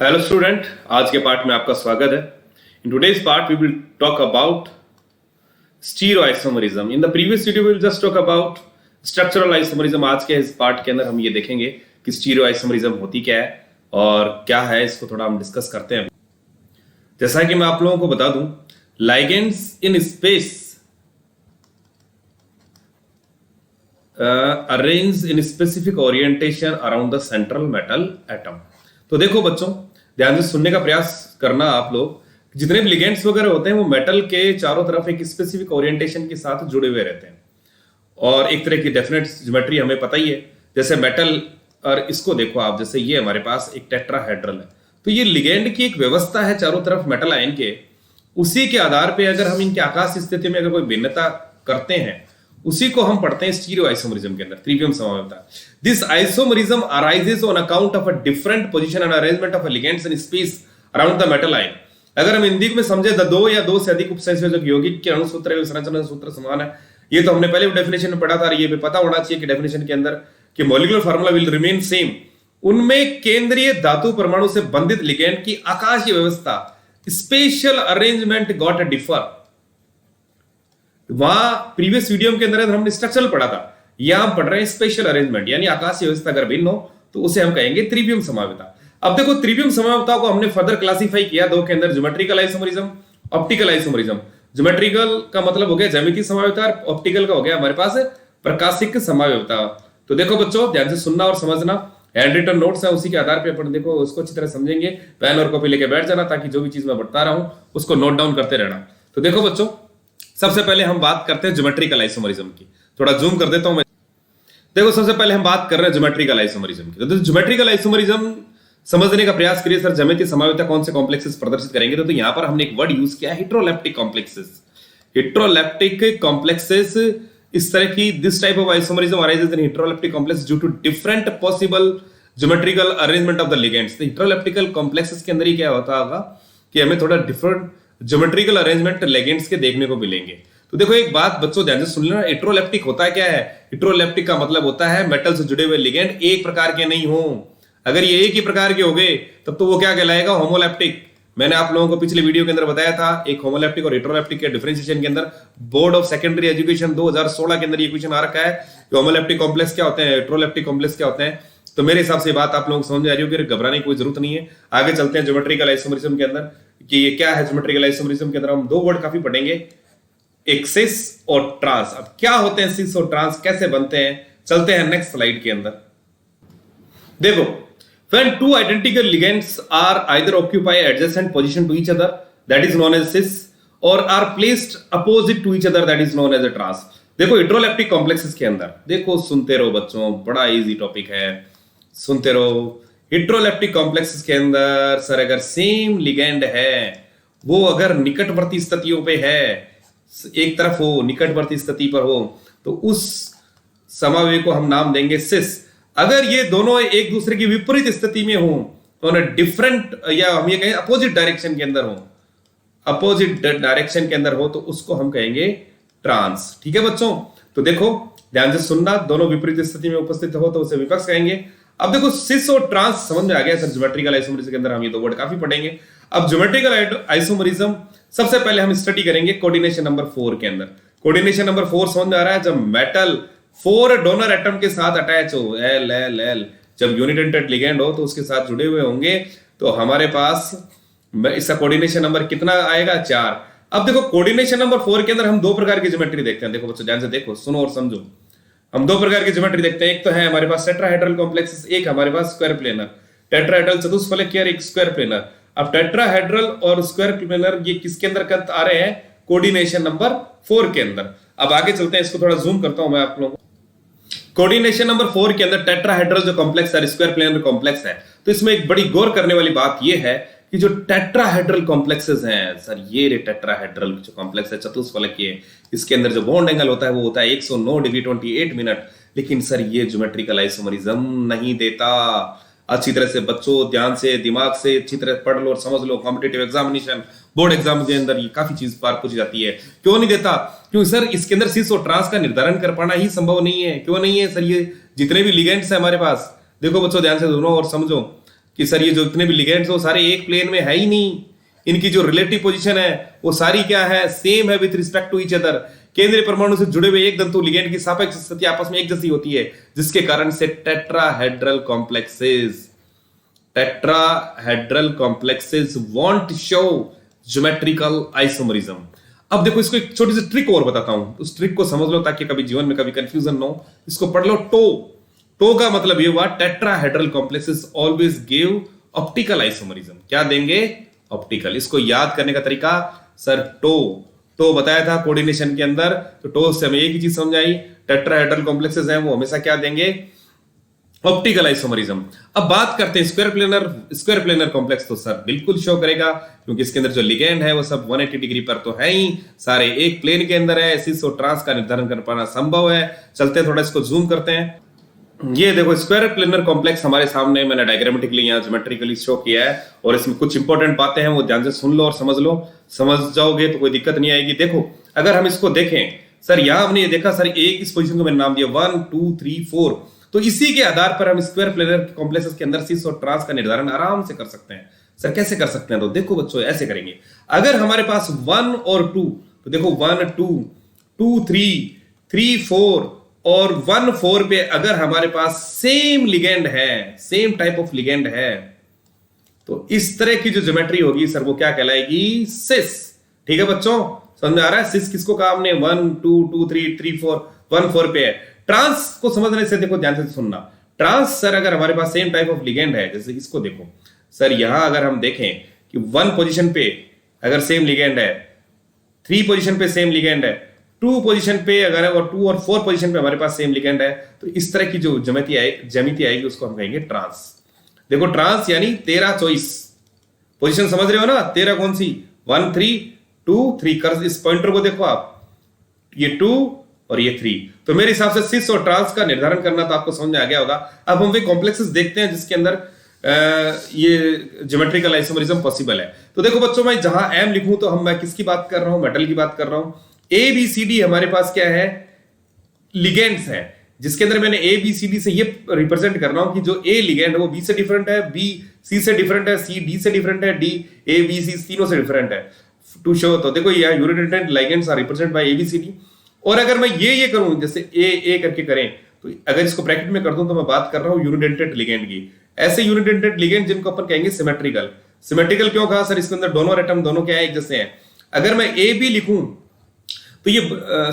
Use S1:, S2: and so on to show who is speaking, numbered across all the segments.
S1: Hello student, आज के part में आपका स्वागत है। In today's part we will talk about stereoisomerism. In the previous video we will just talk about structural isomerism. आज के इस पार्ट के अंदर हम ये देखेंगे कि स्टीरियोआइसोमरिज्म होती क्या है और क्या है, इसको थोड़ा हम डिस्कस करते हैं। जैसा कि मैं आप लोगों को बता दूं, ligands in space arrange in specific orientation around the central metal atom. तो देखो बच्चों, ध्यान से सुनने का प्रयास करना आप लोग। जितने भी लिगेंड्स वगैरह होते हैं वो मेटल के चारों तरफ एक स्पेसिफिक ओरिएंटेशन के साथ जुड़े हुए रहते हैं और एक तरह की डेफिनेट ज्योमेट्री हमें पता ही है। जैसे मेटल, और इसको देखो आप, जैसे ये हमारे पास एक टेट्राहेड्रल है, तो ये लिगेंड की एक व्यवस्था है चारों तरफ मेटल आयन के। उसी के आधार पे अगर हम इनके आकाश स्थिति में अगर कोई भिन्नता करते हैं, उसी को हम पढ़ते हैं स्टीरियोआइसोमरिज्म के अंदर, त्रिवियम समवायता। This isomerism arises on account of a different position and arrangement of ligands in space around the metal ion. अगर हम हिंदी में समझे, दो या दो से अधिक उपसंयोजक यौगिक के अणुसूत्र एवं संरचना सूत्र समान है। ये तो हमने पहले भी डेफिनेशन में पढ़ा था, ये भी पता होना चाहिए कि डेफिनेशन के अंदर कि molecular formula will remain same. उनमें केंद्रीय धातु परमाणु से बंधित लिगेंड की आकाशीय व्यवस्था, स्पेशल अरेंजमेंट गॉट डिफर। वहां प्रीवियस वीडियो के अंदर हमने स्ट्रक्चरल पढ़ा था, यहां हम पढ़ रहे हैं स्पेशल अरेंजमेंट, यानी आकाशीय व्यवस्था अगर भिन्न हो तो उसे हम कहेंगे त्रिवियम समवायता। अब देखो, त्रिवियम समवायता को हमने फर्दर क्लासिफाई किया दो के अंदर, geometrical isomerism, optical isomerism. Geometrical का मतलब हो गया ज्यामितीय समवायता, ऑप्टिकल का हो गया हमारे पास प्रकाशिक समवायता। तो देखो बच्चों, ध्यान से सुनना और समझना। हैंड रिटन नोट्स है, उसी के आधार पे अपन देखो उसको अच्छी तरह समझेंगे। पेन और कॉपी लेके बैठ जाना, ताकि जो भी चीज मैं बता रहा हूं उसको नोट डाउन करते रहना। तो देखो बच्चों, सबसे पहले हम बात करते हैं ज्योमेट्रिकल आइसोमरिज्म की। थोड़ा जूम कर देता हूं मैं। देखो, सबसे पहले हम बात कर रहे हैं ज्योमेट्रिकल आइसोमरिज्म की। तो ज्योमेट्रिकल आइसोमरिज्म समझने का प्रयास करिए। सर, ज्यामितीय समवायता कौन से कॉम्प्लेक्सेस प्रदर्शित करेंगे? तो यहां पर हमने एक वर्ड यूज किया, हेट्रोलेप्टिक कॉम्प्लेक्सेस। हेट्रोलेप्टिक कॉम्प्लेक्सेस, इस तरह की this type of isomerism arises in heteroleptic complex due to different possible geometrical arrangement of the ligands. तो हेट्रोलेप्टिकल कॉम्प्लेक्सेस के अंदर ही क्या होता होगा कि हमें थोड़ा डिफरेंट ज्योमेट्रिकल अरेंजमेंट लिगेंड्स के देखने को मिलेंगे। तो देखो, एक बात बच्चों ध्यान से सुन लेना, हेट्रोलेप्टिक होता है क्या है? हेट्रोलेप्टिक का मतलब होता है मेटल से जुड़े हुए लिगेंड एक प्रकार के नहीं हो। अगर ये एक ही प्रकार के हो गए तब तो वो क्या कहलाएगा? होमोलेप्टिक। मैंने आप लोगों को पिछले वीडियो के अंदर बताया था, एक होमोलेप्टिक और हेट्रोलेप्टिक के डिफरेंशिएशन के अंदर बोर्ड ऑफ सेकेंडरी एजुकेशन 2016 के अंदर ये क्वेश्चन आ रखा है कि होमोलेप्टिक कॉम्प्लेक्स क्या होते हैं, हेट्रोलेप्टिक कॉम्प्लेक्स क्या होते हैं। तो मेरे हिसाब से बात आप लोगों को समझ आ रही होगी, घबराने की कोई जरूरत नहीं है। आगे चलते हैं ज्योमेट्रिकल आइसोमरिज्म के अंदर कि ये क्या है। ज्योमेट्रिकल आइसोमरिज्म के अंदर हम दो वर्ड काफी पढ़ेंगे, एक सिस और ट्रांस। अब क्या होते हैं सिस और ट्रांस, कैसे बनते हैं? चलते हैं नेक्स्ट स्लाइड के अंदर। देखो, when two identical ligands are either occupy adjacent position to each other, that is known as cis, or are placed opposite to each other, that is known as a trans। देखो, heteroleptic complexes के अंदर देखो, सुनते रहो बच्चों, बड़ा easy topic है, सुनते रहो। हेट्रोलेप्टिक कॉम्प्लेक्सेस के अंदर सर, अगर सेम लिगेंड है, वो अगर निकटवर्ती स्थितियों पे है, एक तरफ हो, निकटवर्ती स्थिति पर हो, तो उस समवाय को हम नाम देंगे सिस। अगर ये दोनों एक दूसरे की विपरीत स्थिति में हो, तो उन्हें डिफरेंट, या हम ये कहें अपोजिट डायरेक्शन के अंदर हो, अपोजिट डायरेक्शन के अंदर हो, तो उसको हम कहेंगे ट्रांस। ठीक है बच्चों? तो देखो, ध्यान से सुनना, दोनों विपरीत स्थिति में उपस्थित हो तो उसे विपक्ष कहेंगे। अब देखो, सिस और ट्रांस समझ में आ गया सर। ज्योमेट्रिकल आइसोमरिज्म के अंदर हम ये दो वर्ड काफी पढ़ेंगे। अब ज्योमेट्रिकल आइसोमरिज्म सबसे पहले हम स्टडी करेंगे कोऑर्डिनेशन नंबर 4 के अंदर। कोऑर्डिनेशन नंबर 4 समझ में आ रहा है? जब मेटल 4 डोनर एटम के साथ अटैच हो, एल एल एल, जब यूनिडेंटेड लिगेंड हो तो उसके साथ जुड़े हुए होंगे, तो हमारे पास इसका कोऑर्डिनेशन नंबर कितना आएगा? 4। अब देखो, कोऑर्डिनेशन नंबर 4 के अंदर हम दो प्रकार की ज्योमेट्री देखते हैं। देखो बच्चों, ध्यान से देखो, सुनो और समझो। हम दो प्रकार की ज्योमेट्री देखते हैं। एक तो है हमारे पास टेट्राहेड्रल कॉम्प्लेक्सेस, एक हमारे पास स्क्वायर प्लेनर। टेट्राहेड्रल चतुष्फलकीय और एक स्क्वायर प्लेनर। अब टेट्राहेड्रल और स्क्वायर प्लेनर ये किसके अंदर आ रहे हैं? कोऑर्डिनेशन नंबर 4 के अंदर। अब आगे चलते हैं, इसको थोड़ा जूम करता हूं मैं आप लोगों को। कोऑर्डिनेशन नंबर 4 के अंदर टेट्राहेड्रल जो कॉम्प्लेक्स है, स्क्वायर प्लेनर कॉम्प्लेक्स है, तो इसमें एक बड़ी गौर करने वाली बात यह है कि जो टेट्राहेड्रल कॉम्प्लेक्सेस हैं सर, ये टेट्राहेड्रल जो कॉम्प्लेक्स है चतुष्फलकीय, इसके अंदर जो बॉन्ड एंगल होता है वो होता है 109 डिग्री 28 मिनट। लेकिन सर, ये ज्योमेट्रिकल आइसोमरिज्म नहीं देता। अच्छी तरह से बच्चों, ध्यान से, दिमाग से अच्छी तरह पढ़ लो और समझ लो। कॉम्पिटिटिव एग्जामिनेशन, बोर्ड एग्जाम के अंदर ये काफी चीज पार पूछी जाती है। क्यों नहीं देता? क्योंकि सर, इसके अंदर सिस और ट्रांस का निर्धारण कर पाना ही संभव नहीं है। क्यों नहीं है सर? ये जितने भी लिगेंड्स हैं हमारे पास, देखो बच्चों ध्यान से सुनो और समझो। कि सर ये जो इतने भी लिगेंड्स वो सारे एक प्लेन में है ही नहीं, इनकी जो रिलेटिव पोजीशन है वो सारी क्या है, सेम है with respect to each other. केंद्रीय परमाणु से जुड़े हुए एक तंतु लिगेंड की सापेक्ष स्थिति आपस में एक जैसी होती है, जिसके कारण से tetrahedral complexes want show geometrical isomerism. अब देखो इसको एक छोटी सी ट्रिक और बताता हूं, उस ट्रिक को समझ लो ताकि कभी जीवन में कभी कंफ्यूजन ना हो। इसको पढ़ लो, टो का मतलब ये हुआ tetrahedral complexes always give optical isomerism. क्या देंगे? ऑप्टिकल। इसको याद करने का तरीका, सर टो बताया था कोऑर्डिनेशन के अंदर, तो टो से हमें एक ही चीज समझ आई, टेट्राहेड्रल कॉम्प्लेक्सेस हैं वो हमेशा क्या देंगे? Optical isomerism. अब बात करते हैं स्क्वायर प्लेनर कॉम्प्लेक्स, तो सर बिल्कुल शो करेगा, क्योंकि इसके अंदर जो लिगेंड है वो सब 180 डिग्री पर तो है ही, सारे एक प्लेन के अंदर है, सिस और ट्रांस का निर्धारण कर पाना संभव है। चलते थोड़ा इसको जूम करते हैं। ये देखो स्क्वायर प्लेनर कॉम्प्लेक्स हमारे सामने मैंने डायग्रामेटिकली यहाँ ज्योमेट्रिकली शो किया है, और इसमें कुछ इंपॉर्टेंट बातें हैं वो ध्यान से सुन लो और समझ लो, समझ जाओगे तो कोई दिक्कत नहीं आएगी। देखो अगर हम इसको देखें, सर यहाँ हमने ये देखा, सर एक इस पोजीशन को मैंने नाम दिया 1 2 3 4, तो इसी के आधार पर हम स्क्वायर प्लेनर कॉम्प्लेक्सेस के अंदर सिस और ट्रांस का निर्धारण आराम से कर सकते हैं। सर कैसे कर सकते हैं? तो देखो बच्चों ऐसे करेंगे, अगर हमारे पास 1 और 2, तो देखो 1 2 2 3 3 4 और 1 4 पे अगर हमारे पास सेम लिगेंड है, सेम टाइप ऑफ लिगेंड है, तो इस तरह की जो ज्योमेट्री होगी सर वो क्या कहलाएगी? सिस। ठीक है बच्चों, समझ में आ रहा है? सिस किसको कहा हमने? 1 2 2 3 3 4 1 4 पे है। ट्रांस को समझने से देखो ध्यान से सुनना, ट्रांस सर अगर हमारे पास सेम टाइप ऑफ लिगेंड है, जैसे इसको देखो सर, यहां अगर हम देखें कि 1 पोजीशन पे अगर सेम लिगेंड है, 3 पोजीशन पे सेम लिगेंड है, 2 पोजीशन पे अगर और 2 और 4 पोजीशन पे हमारे पास सेम लिगेंड है, तो इस तरह की जो ज्यामिति आएगी उसको हम कहेंगे ट्रांस। देखो ट्रांस यानी 13 चॉइस पोजीशन, समझ रहे हो ना? 13 कौन सी? 1 3 2 3। कर इस पॉइंटर को देखो आप, ये 2 और ये 3, तो मेरे हिसाब से सिस और ट्रांस का निर्धारण करना तो आपको समझ में आ गया होगा। अब हम वे कॉम्प्लेक्सेस देखते हैं जिसके अंदर ये ज्योमेट्रिकल आइसोमरिज्म पॉसिबल है। तो देखो बच्चों, मैं जहां एम लिखूं तो मैं किसकी बात कर रहा हूं? मेटल की बात कर रहा हूं। ए बी सी डी हमारे पास क्या है? लिगेंड्स है, जिसके अंदर मैंने ए बी सी डी से ये रिप्रेजेंट कर रहा हूं कि जो ए लिगेंड है वो बी से डिफरेंट है, बी सी से डिफरेंट है, सी डी से डिफरेंट है, डी ए बी सी तीनों से डिफरेंट है टू शो। तो देखो ये unidentate ligands are represented by A B C D. और अगर मैं ये करूं, जैसे ए करके करें, तो अगर इसको ब्रैकेट में कर दूं तो मैं बात कर रहा हूं यूनिडेंटेड लिगेंड की। ऐसे यूनिडेंटेड लिगेंड जिनको अपन कहेंगे सिमेट्रिकल। सिमेट्रिकल क्यों कहा? सर इसके अंदर दोनों एटम दोनों क्या है? एक जैसे हैं। अगर मैं ए बी लिखूं तो ये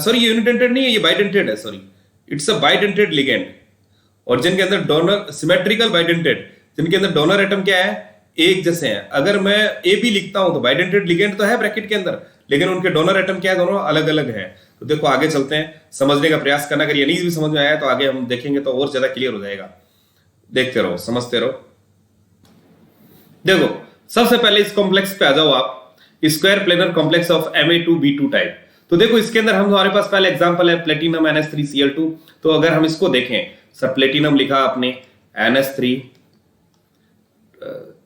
S1: सॉरी ये यूनिडेंटेड नहीं है, ये बाइडेंटेड है, sorry it's a bidentate ligand. और जिनके अंदर डोनर सिमेट्रिकल बाइडेंटेड, जिनके अंदर डोनर एटम क्या है? एक जैसे हैं। अगर मैं ए बी लिखता हूं तो बाइडेंटेड लिगेंड तो है ब्रैकेट के अंदर, लेकिन उनके डोनर एटम क्या है? दोनों अलग अलग है। तो देखो आगे चलते हैं, समझने का प्रयास करना। अगर ये नहीं भी समझ में आया तो आगे हम देखेंगे तो और ज्यादा क्लियर हो जाएगा। देखते रहो, समझते रहो। देखो सबसे पहले इस कॉम्प्लेक्स पे आ जाओ आप, square planar complex of Ma2B2 type. तो देखो इसके अंदर हम हमारे पास पहले एग्जांपल है प्लेटिनम NH3Cl2। तो अगर हम इसको देखें, सर प्लेटिनम लिखा आपने NH3,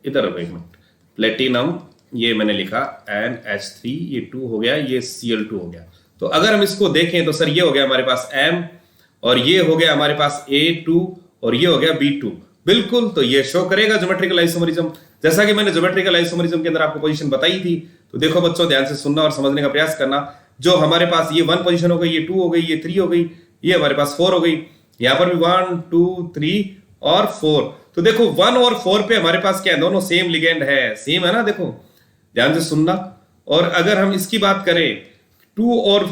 S1: इधर एक मिनट, प्लेटिनम ये मैंने लिखा NH3, ये 2 हो गया, ये Cl2 हो गया। तो अगर हम इसको देखें तो सर ये हो गया हमारे पास M, और ये हो गया हमारे पास A2, और ये हो गया B2। बिल्कुल, तो ये शो करेगा ज्योमेट्रिकल आइसोमरिज्म, जैसा कि मैंने ज्योमेट्रिकल आइसोमरिज्म के अंदर आपको पोजीशन बताई थी। तो देखो बच्चों ध्यान से सुनना और समझने का प्रयास करना। जो हमारे पास ये 1 पोजीशन हो गई, ये 2 हो गई, ये 3 हो गई, ये हमारे पास 4 हो गई, यहां पर भी 1 2 3 और 4। तो देखो 1 और 4 पे हमारे पास क्या है? दोनों सेम लिगेंड है, सेम है ना? देखो ध्यान से सुनना। और अगर हम इसकी बात करें 2 और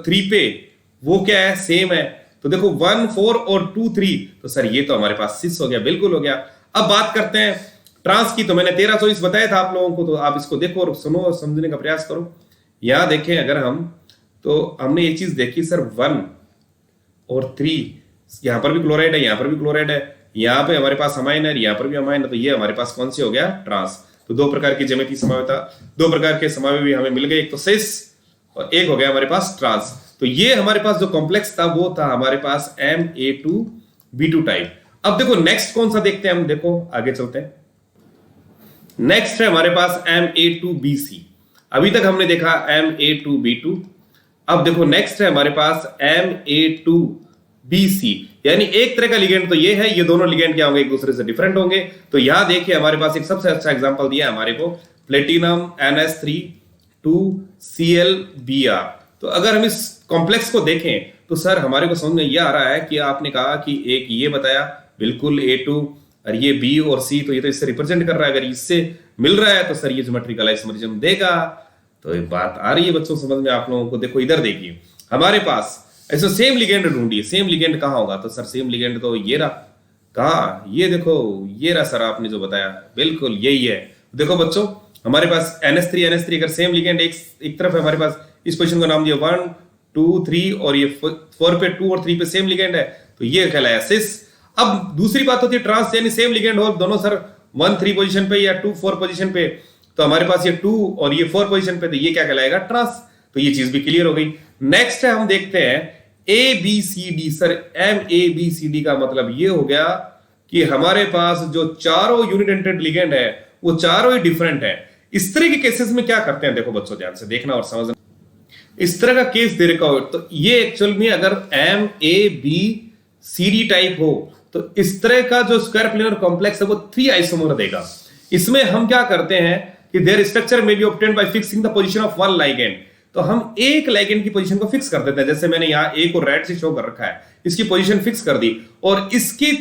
S1: 3 पे, वो क्या है? सेम है। तो देखो 1 4 और 2 3, तो सर ये तो हमारे पास 6 हो गया, बिल्कुल हो गया। अब बात करते हैं ट्रांस की। तो मैंने 13 चॉइस बताया था आप लोगों को, तो आप इसको देखो और सुनो और समझने का प्रयास करो। यहां देखें अगर हम, तो हमने ये चीज देखी सर 1 और 3, यहां पर भी क्लोराइड है, यहां पर भी क्लोराइड है, यहां पे हमारे पास अमाइन है, यहां पर भी अमाइन है। तो ये हमारे पास कौन से हो गया? ट्रांस। तो 2 प्रकार की ज्यामिति समावेता, 2 प्रकार के समावेवी हमें मिल गए, एक तो सिस और एक हो गया हमारे पास ट्रांस। तो ये हमारे पास जो कॉम्प्लेक्स था वो था हमारे पास Ma2B2 टाइप। अब देखो नेक्स्ट कौन सा देखते हैं हम, देखो आगे चलते हैं। नेक्स्ट है हमारे पास Ma2BC। अभी तक हमने देखा Ma2B2। अब देखो नेक्स्ट है हमारे पास Ma2BC। यानी एक तरह का लिगेंड तो ये है, ये दोनों लिगेंड क्या होंगे, एक दूसरे से डिफरेंट होंगे। तो यहां देखिए हमारे पास एक सबसे अच्छा एग्जांपल दिया है हमारे को, प्लेटिनम NS3 2Cl Br। तो अगर हम इस कॉम्प्लेक्स को देखें तो सर हमारे को समझ में ये आ रहा है कि आपने कहा कि एक ये बताया बिल्कुल A2 और ये B और C, तो ये तो इससे रिप्रेजेंट कर रहा है, अगर इससे मिल रहा है तो सर ये ज्योमेट्रिकल आइसोमरिज्म देगा। तो एक बात आ रही है बच्चों समझ में आप लोगों को। देखो इधर देखिए हमारे पास ऐसे सेम लिगेंड ढूंढिए, सेम लिगेंड कहाँ होगा, तो सर सेम लिगेंड तो ये रहा, कहा ये देखो ये रहा सर, आपने जो बताया बिल्कुल यही है। देखो बच्चों हमारे पास NS3 अगर सेम लिगेंड एक तरफ है, हमारे पास इस पोजीशन का नाम दिया 1 2 3 और ये 4 पे 2 और 3 पे सेम लिगेंड है, तो ये कहलाया सिस। अब दूसरी बात होती है ट्रांस, यानी सेम लिगेंड हो दोनों सर 1 3 पोजीशन पे या 2 4 पोजीशन पे, तो हमारे पास ये 2 और ये 4 पोजीशन पे, तो ये क्या कहलाएगा ट्रांस। तो ये चीज भी क्लियर हो गई। नेक्स्ट है हम देखते हैं ABCD। सर MABCD का मतलब ये हो गया कि हमारे पास जो चारों यूनिडेंटेड लिगेंड है वो चारों ही डिफरेंट है। इस तरह के केसेस में क्या करते हैं, देखो बच्चों ध्यान से देखना और समझना। इस तरह का केस दे रखा हो तो ये एक्चुअल में अगर MABCD टाइप हो तो इस तरह का जो स्क्वायर प्लेनर कॉम्प्लेक्स है वो 3 आइसोमर देगा। इसमें हम क्या करते हैं कि देयर स्ट्रक्चर में B obtained by fixing the position of one ligand. तो हम एक लिगेंड की पोजीशन को फिक्स कर देते हैं, जैसे मैंने यहां A को रेड से शो कर रखा है, इसकी पोजीशन फिक्स कर दी, और इसकी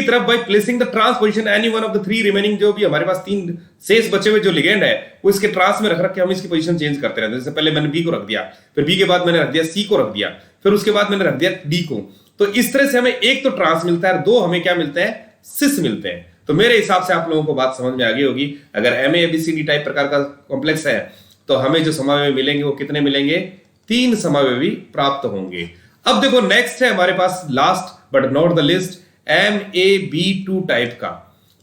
S1: तरफ by placing the trans position any one of the 3 remaining, जो भी हमारे पास 3 शेष बचे हुए जो लिगेंड है वो इसके ट्रांस में रख के हम इसकी पोजीशन चेंज करते रहते हैं। जैसे पहले मैंने B को रख दिया, फिर B के बाद मैंने रख दिया C को रख दिया, फिर उसके बाद मैंने रख दिया D को। तो इस तरह से हमें एक तो ट्रांस मिलता है, 2 हमें क्या मिलते हैं, सिस मिलते हैं। तो मेरे हिसाब से आप लोगों को बात समझ में आ गई होगी। अगर MABCD टाइप प्रकार का कॉम्प्लेक्स है तो हमें जो समावयव मिलेंगे वो कितने मिलेंगे, 3 समावयवी प्राप्त होंगे। अब देखो नेक्स्ट है हमारे पास last but not the list MAB2 type का।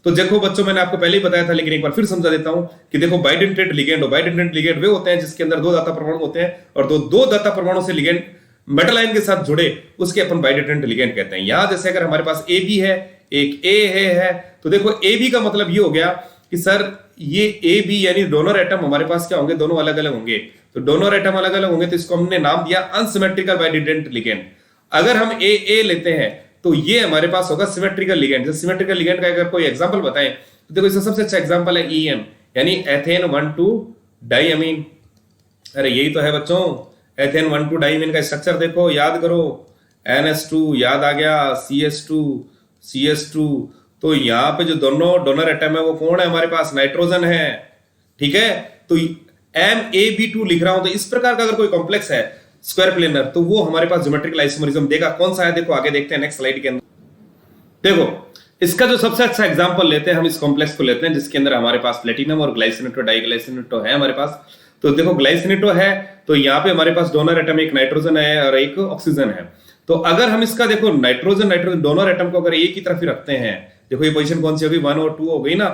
S1: तो देखो बच्चों मैंने आपको पहले ही बताया था लेकिन एक बार फिर समझा देता हूं कि देखो बाइडेंटेड लिगेंड, बाइडेंटेड लिगेंड वे होते हैं जिसके अंदर 2 दाता परमाणु होते हैं, और दो दाता परमाणु से लिगेंड मेटल आयन के साथ जुड़े उसके अपन बाइडेंटेड लिगेंड कहते हैं। यहां जैसे अगर हमारे पास AB है, एक A है, तो देखो AB का मतलब ये हो गया कि सर ये AB यानी डोनर एटम हमारे पास क्या होंगे, दोनों अलग अलग होंगे। तो डोनर एटम अलग अलग होंगे तो इसको हमने नाम दिया अनसिमेट्रिकल बाइडेंटेड लिगेंड। अगर हम AA लेते हैं तो ये हमारे पास होगा सिमेट्रिकल लिगेंड। जैसे सिमेट्रिकल लिगेंड का अगर कोई एग्जांपल बताएं तो देखो इसका सबसे अच्छा एग्जांपल है EN यानी एथेन 1,2 डाइअमीन। अरे यही तो है बच्चों, एथेन 1,2 डाइअमीन का स्ट्रक्चर देखो, याद करो, NS2 याद आ गया, CS2। तो यहाँ पे जो दोनों डोनर एटम है वो कौन है हमारे पास, नाइट्रोजन है, ठीक है। तो MAB2 लिख रहा हूं, तो इस प्रकार का अगर कोई कॉम्प्लेक्स है स्क्वायर प्लेनर तो वो हमारे पास ज्योमेट्रिकल आइसोमरिज्म देगा। कौन सा है देखो आगे देखते हैं नेक्स्ट स्लाइड के अंदर। देखो इसका जो सबसे अच्छा एग्जांपल लेते हैं हम इस कॉम्प्लेक्स को लेते हैं जिसके अंदर हमारे पास प्लेटिनम और ग्लाइसिनेटो डाइग्लाइसिनेटो है हमारे पास। तो देखो ग्लाइसिनेटो है तो यहाँ पे हमारे पास डोनर एटम एक नाइट्रोजन है और एक ऑक्सीजन है। तो अगर हम इसका देखो नाइट्रोजन डोनर एटम को अगर एक ही तरफ ही रखते हैं, देखो ये पोजीशन कौन सी होगी, 1 और 2 हो गई ना,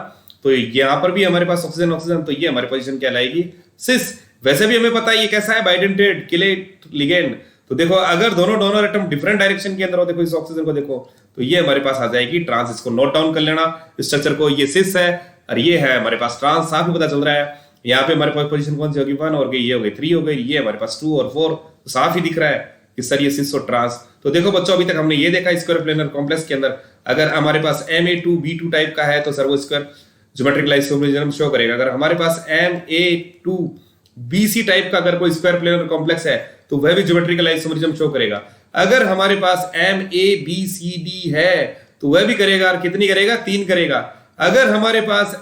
S1: तो यहाँ पर भी हमारे पास ऑक्सीजन, तो ये हमारी पोजीशन क्या लाएगी, सिस। वैसे भी हमें पता है ये कैसा है, बाइडेंटेड किलेट लिगेंड। तो देखो अगर दोनों डोनर एटम डिफरेंट डायरेक्शन के अंदर हो, देखो इस ऑक्सीजन को देखो, तो ये हमारे पास आ जाएगी ट्रांस। इसको नोट डाउन कर लेना स्ट्रक्चर को, ये सिस है और ये है हमारे पास ट्रांस। साफ ही पता चल रहा है यहाँ पे हमारे पास पोजीशन कौन सी होगी, 1 हो गई, ये हो गई 3 हो गई, ये हमारे पास 2 और 4, तो साफ ही दिख रहा है कि सर ये सिस और ट्रांस। तो देखो बच्चों अभी तक हमने ये देखा स्क्वायर प्लेनर कॉम्प्लेक्स के अंदर अगर हमारे पास MA2B2 टाइप का है तो सर वो स्क्वायर ज्योमेट्रिकल आइसोमरिज्म शो करेगा। अगर हमारे पास MA2BC टाइप का अगर कोई स्क्वायर प्लेनर कॉम्प्लेक्स है तो वह भी ज्योमेट्रिकल आइसोमरिज्म शो करेगा। अगर हमारे पास MABCD है तो वह भी करेगा, और कितनी करेगा, 3 करेगा। अगर हमारे पास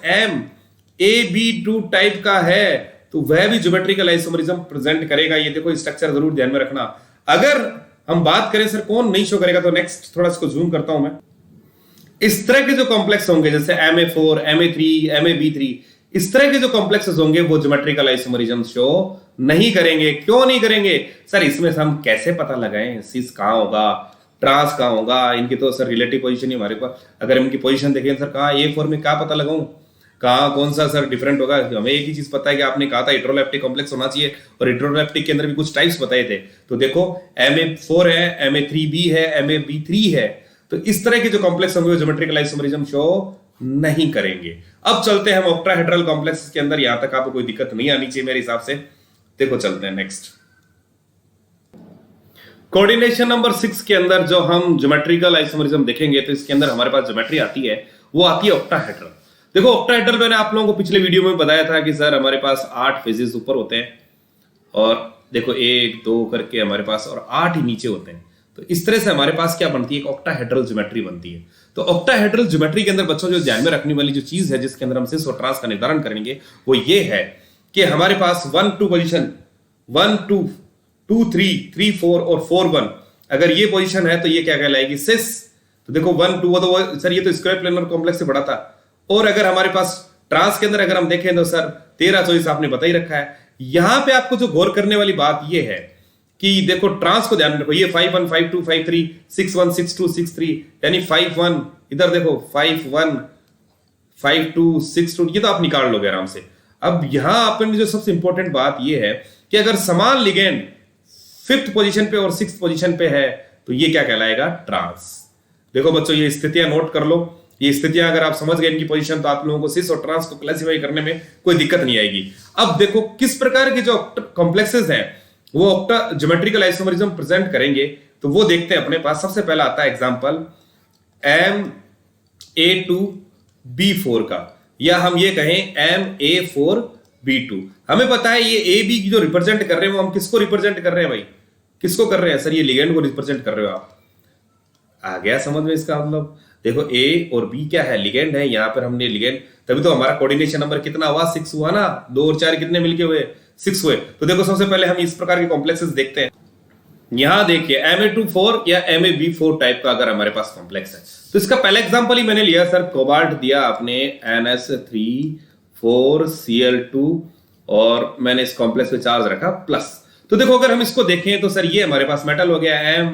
S1: MAB2 टाइप का है तो वह भी ज्योमेट्रिकल आइसोमरिज्म प्रेजेंट करेगा। ये देखो स्ट्रक्चर जरूर ध्यान में रखना। अगर हम बात करें सर कौन नहीं शो करेगा, तो नेक्स्ट थोड़ा इसको जूम करता हूं मैं। इस तरह के जो कॉम्प्लेक्स होंगे जैसे MA4 MA3 MAB3, इस तरह के जो कॉम्प्लेक्सेस होंगे वो ज्योमेट्रिकल आइसोमरिज्म शो नहीं करेंगे। क्यों नहीं करेंगे सर, इसमें से हम कैसे पता लगाएं सिस कहां होगा, ट्रांस कहां होगा, इनकी तो सर रिलेटिव पोजीशन ही हमारे पास। अगर इनकी पोजीशन देखें सर कहां A4 में क्या पता लगाऊं, कहां कौन सा सर डिफरेंट होगा। हमें एक ही चीज पता है कि आपने कहा था हेटेरोलेप्टिक कॉम्प्लेक्स होना चाहिए, और हेटेरोलेप्टिक के अंदर भी कुछ टाइप्स बताए थे। तो देखो MA4 है, MA3B है, MAB3 है, तो इस तरह के जो कॉम्प्लेक्स होंगे ज्योमेट्रिकल आइसोमरिज्म शो नहीं करेंगे। अब चलते हैं हम ऑक्टाहेड्रल कॉम्प्लेक्स के अंदर, यहां तक आपको कोई दिक्कत नहीं आनी चाहिए मेरे हिसाब से। देखो चलते हैं नेक्स्ट। कोऑर्डिनेशन नंबर 6 के अंदर जो हम ज्योमेट्रिकल आइसोमरिज्म देखेंगे तो इसके अंदर हमारे पास ज्योमेट्री आती है, वो आती है ऑक्टाहेड्रल। देखो ऑक्टाहेड्रल मैंने आप लोगों को पिछले वीडियो में बताया था कि सर हमारे पास 8 फेजेस ऊपर होते हैं और देखो 1 2 करके हमारे पास और 8 ही नीचे होते हैं। तो इस तरह से हमारे पास क्या बनती है, एक ऑक्टाहेड्रल ज्योमेट्री बनती है। तो ऑक्टाहेड्रल ज्योमेट्री के अंदर बच्चों जो ध्यान में रखने वाली जो चीज है जिसके अंदर हम सिस और ट्रांस का निर्धारण करेंगे वो ये है कि हमारे पास 1 2 पोजीशन 1 2 2 3 3 4 और 4 1 अगर ये पोजीशन है तो ये क्या कहलाएगी, सिस। तो देखो 1 2 तो सर ये तो स्क्वायर प्लेनर कॉम्प्लेक्स से पढ़ा था। और अगर हमारे पास ट्रांस के अंदर अगर हम देखें तो सर 13 24 आपने बता ही रखा है। यहां पे आपको जो गौर करने वाली बात ये है कि देखो ट्रांस को ध्यान में रखो, ये 5 1 5 2 5 3 6 1 6 2 6 3 यानी 5 1 इधर देखो 5 1 5 2 6 2 ये तो आप निकाल लोगे आराम से। अब यहां अपने जो सबसे इंपॉर्टेंट बात ये है कि अगर समान लिगेंड 5th पोजीशन पे और 6th पोजीशन पे है तो ये क्या कहलाएगा, ट्रांस। देखो बच्चों ये स्थितियां नोट कर लो, ये स्थितियां अगर आप समझ गए इनकी पोजीशन तो आप लोगों को सिस और ट्रांस को क्लासिफाई करने में कोई दिक्कत नहीं आएगी। अब देखो किस प्रकार के जो कॉम्प्लेक्सेस हैं वो ऑक्टा ज्योमेट्रिकल आइसोमरिज्म प्रेजेंट करेंगे तो वो देखते हैं। अपने पास सबसे पहला आता है एग्जांपल MA2B4 का, या हम ये कहें MA4B2। हमें पता है ये ए बी जो रिप्रेजेंट कर रहे हैं वो हम किसको रिप्रेजेंट कर रहे हैं भाई, किसको कर रहे हैं सर, ये लिगेंड को रिप्रेजेंट कर रहे हो आप। आ गया समझ में इसका मतलब। देखो ए और बी क्या है, लिगेंड है। यहां पर हमने लिगेंड, तभी तो हमारा कोऑर्डिनेशन नंबर कितना हुआ, 6 हुआ ना। 2 और 4 कितने मिलके हुए, 6 हुए। तो देखो सबसे पहले हम इस प्रकार के कॉम्प्लेक्सेस देखते हैं। यहां देखिए MA24 या MAB4 टाइप का अगर हमारे पास कॉम्प्लेक्स है तो इसका पहला एग्जांपल ही मैंने लिया सर, कोबाल्ट दिया आपने NS3 4Cl2 और मैंने इस कॉम्प्लेक्स पे चार्ज रखा प्लस। तो देखो अगर हम इसको देखें तो सर ये हमारे पास मेटल हो गया M,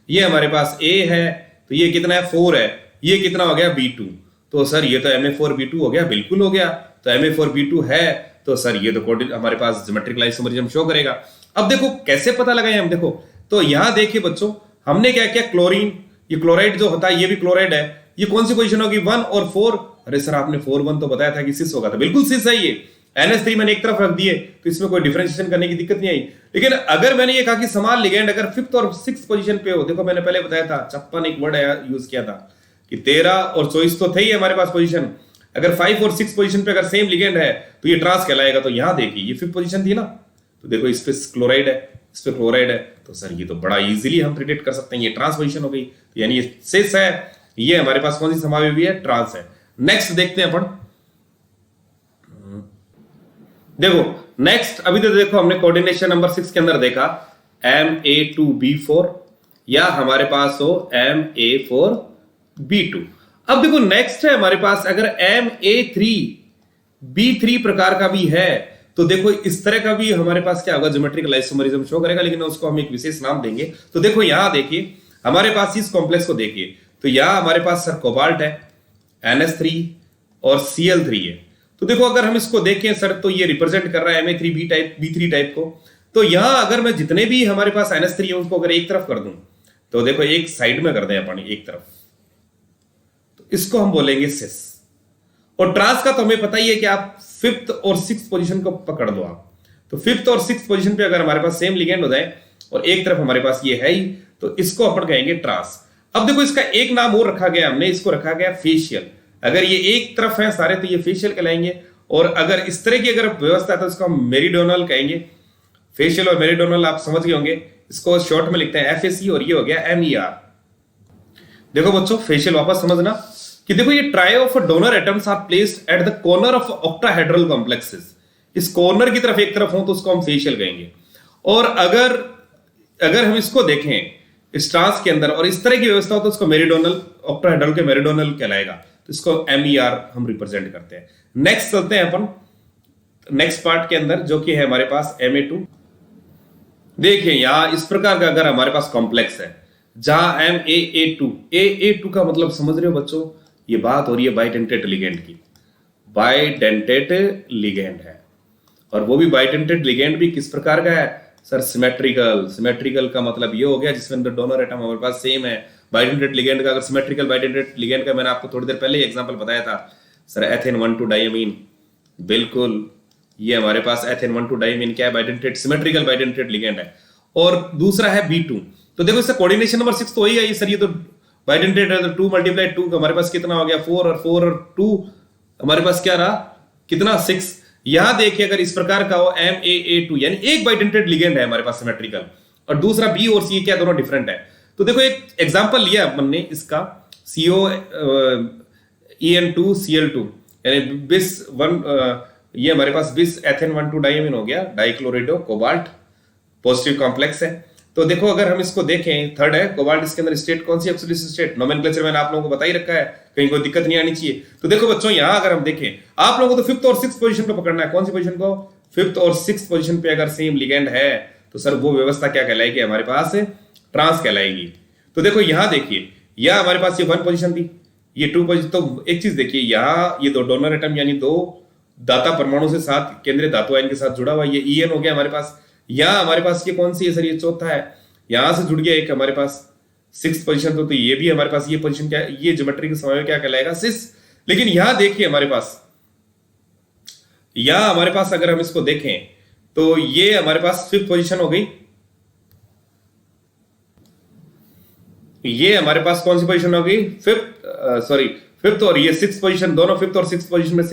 S1: ये हमारे पास A है तो ये कितना है 4 है, ये कितना हो गया B2। तो सर ये तो MA4B2 हो गया, बिल्कुल हो गया। तो MA4B2 है तो सर ये तो हमारे पास ज्योमेट्रिकल आइसोमरिज्म शो करेगा। अब देखो कैसे पता लगाएं हम, देखो तो यहां देखिए बच्चों हमने क्या किया, क्लोरीन, ये क्लोराइड जो होता है ये भी क्लोराइड है। ये कौन सी पोजीशन होगी, 1 और 4। अरे सर आपने 4 1 तो बताया था कि सिस होगा, तो बिल्कुल सिस है ये। NS3 मैंने एक तरफ रख दिए तो इसमें कोई डिफरेंशिएशन करने की दिक्कत नहीं आई। लेकिन अगर मैंने ये कहा कि समान लिगेंड अगर 5th और 6th पोजीशन पे हो, देखो मैंने पहले बताया था 56 एक वर्ड यूज किया था कि 13 और 24 तो थे ही हमारे पास पोजीशन। अगर 5 और 6 पोजीशन पे अगर सेम लिगेंड है तो ये ट्रांस कहलाएगा। तो यहां देखिए ये 5th पोजीशन थी ना, तो देखो इस पे क्लोराइड है, इस पे क्लोराइड है, तो सर ये तो बड़ा इजीली हम प्रिडिक्ट कर सकते हैं ये ट्रांस पोजीशन हो गई। तो यानी ये सिस है, ये हमारे पास कौन सी समावेशी है, ट्रांस है। नेक्स्ट देखते हैं अपन, देखो नेक्स्ट अभी तो देखो हमने कोऑर्डिनेशन नंबर 6 के अंदर देखा MA2B4 या हमारे पास हो MA4B2। अब देखो नेक्स्ट है हमारे पास अगर MA3B3 प्रकार का भी है तो देखो इस तरह का भी हमारे पास क्या होगा, ज्योमेट्रिकल आइसोमरिज्म शो करेगा, लेकिन उसको हम एक विशेष नाम देंगे। तो देखो यहां देखिए हमारे पास इस कॉम्प्लेक्स को देखिए तो यहां हमारे पास सर कोबाल्ट है, NS3 और Cl3 है। तो देखो अगर हम इसको देखें सर तो ये रिप्रेजेंट कर रहा है MA3B3 टाइप को। तो यहां अगर मैं जितने भी हमारे पास NS3 है उसको अगर एक तरफ कर दूं तो देखो एक साइड में कर दें अपन एक तरफ, तो इसको हम बोलेंगे सिस। और ट्रांस का तो हमें पता ही है कि आप 5th और 6th पोजीशन को पकड़ दो आप। तो 5th और 6th पोजीशन पे अगर हमारे पास सेम लिगेंड हो जाए और एक तरफ हमारे पास ये है ही तो इसको अपन कहेंगे ट्रांस। अब देखो इसका एक नाम और रखा गया हमने, इसको रखा गया फेशियल। अगर ये एक तरफ है सारे तो ये फेशियल कहलाएंगे, और अगर इस तरह की अगर व्यवस्था है तो इसको हम मेरीडोनल कहेंगे। फेशियल और मेरीडोनल आप समझ गए होंगे, इसको शॉर्ट में लिखते हैं FAC और ये हो गया MER। देखो बच्चों फेशियल वापस समझना कि देखो ये tri of donor atoms are placed at the corner of octahedral complexes. इस कॉर्नर की तरफ एक तरफ हो तो उसको हम फेशियल कहेंगे। और अगर हम इसको देखें इस ट्रांस के अंदर और इस तरह की व्यवस्था हो तो उसको मेरीडोनल, ऑक्टाहेड्रल के मेरीडोनल कहलाएगा। तो इसको MER हम रिप्रेजेंट करते हैं। नेक्स्ट चलते हैं अपन नेक्स्ट पार्ट के अंदर जो कि है हमारे पास MA2। देखिए यहां इस प्रकार का अगर हमारे पास कॉम्प्लेक्स है जहां MAA2 का मतलब समझ रहे हो बच्चों, ये बात हो रही है बाइडेंटेट लिगेंड की। बाइडेंटेट लिगेंड है और वो भी बाइडेंटेट लिगेंड भी किस प्रकार का है सर, सिमेट्रिकल। सिमेट्रिकल का मतलब ये हो गया जिसमें अंदर डोनर एटम हमारे पास सेम है। बाइडेंटेट लिगेंड का अगर सिमेट्रिकल बाइडेंटेट लिगेंड का मैंने आपको थोड़ी देर पहले ही एग्जांपल बताया था सर, एथेन 1,2 डायमीन। बिल्कुल ये हमारे पास एथेन 1,2 डायमीन क्या है, बाइडेंटेट सिमेट्रिकल बाइडेंटेट लिगेंड है। और दूसरा है B2। तो देखो इसका कोऑर्डिनेशन नंबर 6 तो वही है सर, ये तो बाइडेंटेड है, तो 2 × 2 हमारे पास कितना हो गया 4 और 2 हमारे पास क्या रहा कितना 6। यहां देखिए अगर इस प्रकार का हो MAA2 यानी एक बाइडेंटेड लिगेंड है हमारे पास सिमेट्रिकल, और दूसरा B और C क्या दोनों डिफरेंट है। तो देखो एक एग्जांपल लिया अपन ने इसका COEN2Cl2 यानी बिस 1 ये हमारे पास बिस एथेन 1,2 डाइमीन हो गया, डाइक्लोरिडो कोबाल्ट पॉजिटिव कॉम्प्लेक्स है। तो देखो अगर हम इसको देखें थर्ड है कोबाल्ट, इसके अंदर स्टेट कौन सी एब्सोल्यूट स्टेट, नोमेनक्लेचर मैंने आप लोगों को बता ही रखा है, कहीं कोई दिक्कत नहीं आनी चाहिए। तो देखो बच्चों यहां अगर हम देखें आप लोगों को तो 5th और 6th पोजीशन पे पकड़ना है, कौन सी पोजीशन को 5th और 6th पोजीशन पे अगर सेम लिगेंड है तो सर वो व्यवस्था क्या कहलाएगी हमारे पास ट्रांस कहलाएगी। तो देखो यहां देखिए यह हमारे पास ये 1 पोजीशन थी, ये 2 पोजीशन। तो एक चीज देखिए यहाँ ये 2 डोनर एटम यानी 2 दाता परमाणु से साथ केंद्रीय धातु आयन के साथ जुड़ा हुआ, ये EN हो गया हमारे पास। यहाँ हमारे पास ये कौन सी है सर, ये चौथा है, यहां से जुड़ गया एक हमारे पास 6th पोजीशन, तो ये भी हमारे पास ये पोजीशन क्या, ये ज्योमेट्री के समय क्या कहलाएगा 6। लेकिन यहां देखिए हमारे पास यहां हमारे पास अगर हम इसको देखें तो ये हमारे पास 5th पोजीशन हो गई, ये हमारे पास कौन सी पोजीशन हो गई 5th और ये 6th पोजीशन, दोनों 5th और 6th पोजीशन में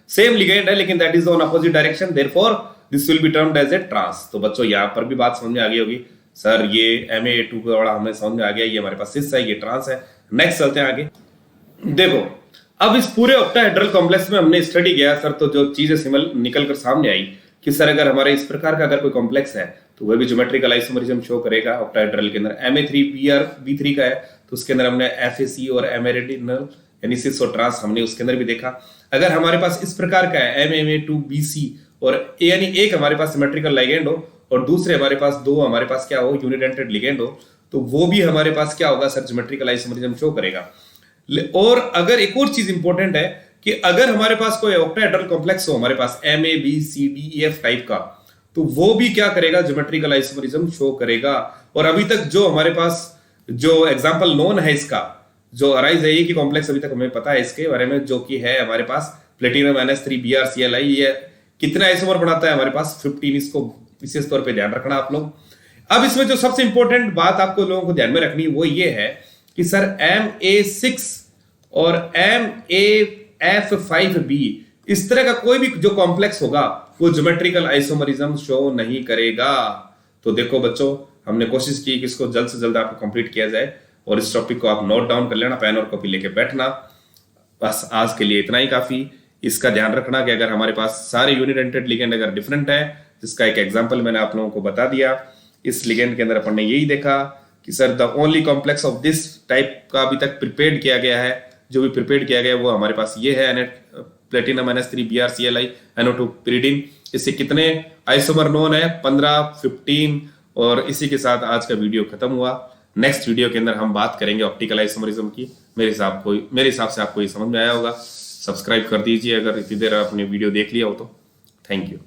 S1: सेम लिगेंड है लेकिन that is on opposite direction, therefore this will be termed as a trans. तो बच्चों यहां पर भी बात समझ में आ गई होगी सर, ये MAA2 का बड़ा हमें समझ में आ गया, ये हमारे पास 6 है, ये ट्रांस है। नेक्स्ट चलते हैं आगे। देखो अब इस पूरे ऑक्टाहेड्रल कॉम्प्लेक्स में हमने स्टडी किया सर, तो जो चीजें सिमल निकल कर सामने आई कि सर अगर हमारे इस प्रकार का अगर कोई कॉम्प्लेक्स है तो वह भी ज्योमेट्रिकल आइसोमरिज्म शो करेगा। ऑक्टाहेड्रल के अंदर MA3B3 का है तो उसके अंदर हमने FAC और एमेरिडिनल यानी सिस और ट्रांस हमने उसके अंदर भी देखा। अगर हमारे पास इस प्रकार का है MMA2BC और यानी एक हमारे पास सिमेट्रिकल लिगेंड हो और दूसरे हमारे पास 2 हमारे पास क्या हो यूनिडेंटेड लिगेंड हो, तो वो भी हमारे पास क्या होगा सर ज्योमेट्रिकल आइसोमरिज्म शो करेगा। और अगर एक और चीज इंपॉर्टेंट है कि अगर हमारे पास कोई ऑक्टाहेड्रल कॉम्प्लेक्स हो हमारे पास MABCDEF टाइप का, तो वो भी क्या करेगा ज्योमेट्रिकल आइसोमरिज्म शो करेगा। और अभी तक जो हमारे पास जो एग्जांपल नोन है इसका जो अराइज है, ये की कॉम्प्लेक्स अभी तक हमें पता है इसके बारे में, जो कि है हमारे पास प्लेटिनम NH3BrCl, ये कितना आइसोमर बनाता है हमारे पास 15, इसको विशेष तौर पे ध्यान रखना आप लोग। अब इसमें जो सबसे इंपॉर्टेंट बात आपको लोगों को ध्यान में रखनी वो ये है कि सर MA6 और MAF5B इस तरह का कोई भी जो कॉम्प्लेक्स होगा वो ज्योमेट्रिकल आइसोमरिज्म शो नहीं करेगा। तो देखो बच्चों हमने कोशिश की कि इसको जल्द से जल्द आपको कंप्लीट किया जाए और इस टॉपिक को आप नोट डाउन कर लेना, पेन और कॉपी लेके बैठना। बस आज के लिए इतना ही काफी। इसका ध्यान रखना कि अगर हमारे पास सारे यूनिडेंटेड लिगेंड अगर डिफरेंट है, जिसका एक एग्जांपल मैंने आप लोगों को बता दिया, इस लिगेंड के अंदर अपन ने यही देखा कि sir the only complex of this type का अभी तक प्रिपेयर्ड किया गया है, जो भी प्रिपेयर्ड किया गया है वो हमारे पास ये है प्लेटिनम NH3BrCl NO2 pyridine। इससे कितने आइसोमर नोन है 15, 15। और इसी के साथ आज का वीडियो खत्म हुआ। नेक्स्ट वीडियो के अंदर हम बात करेंगे ऑप्टिकल आइसोमरिज्म की। मेरे हिसाब से आपको ये समझ में आया होगा। सब्सक्राइब कर दीजिए अगर इतनी देर आपने वीडियो देख लिया हो तो। Thank you.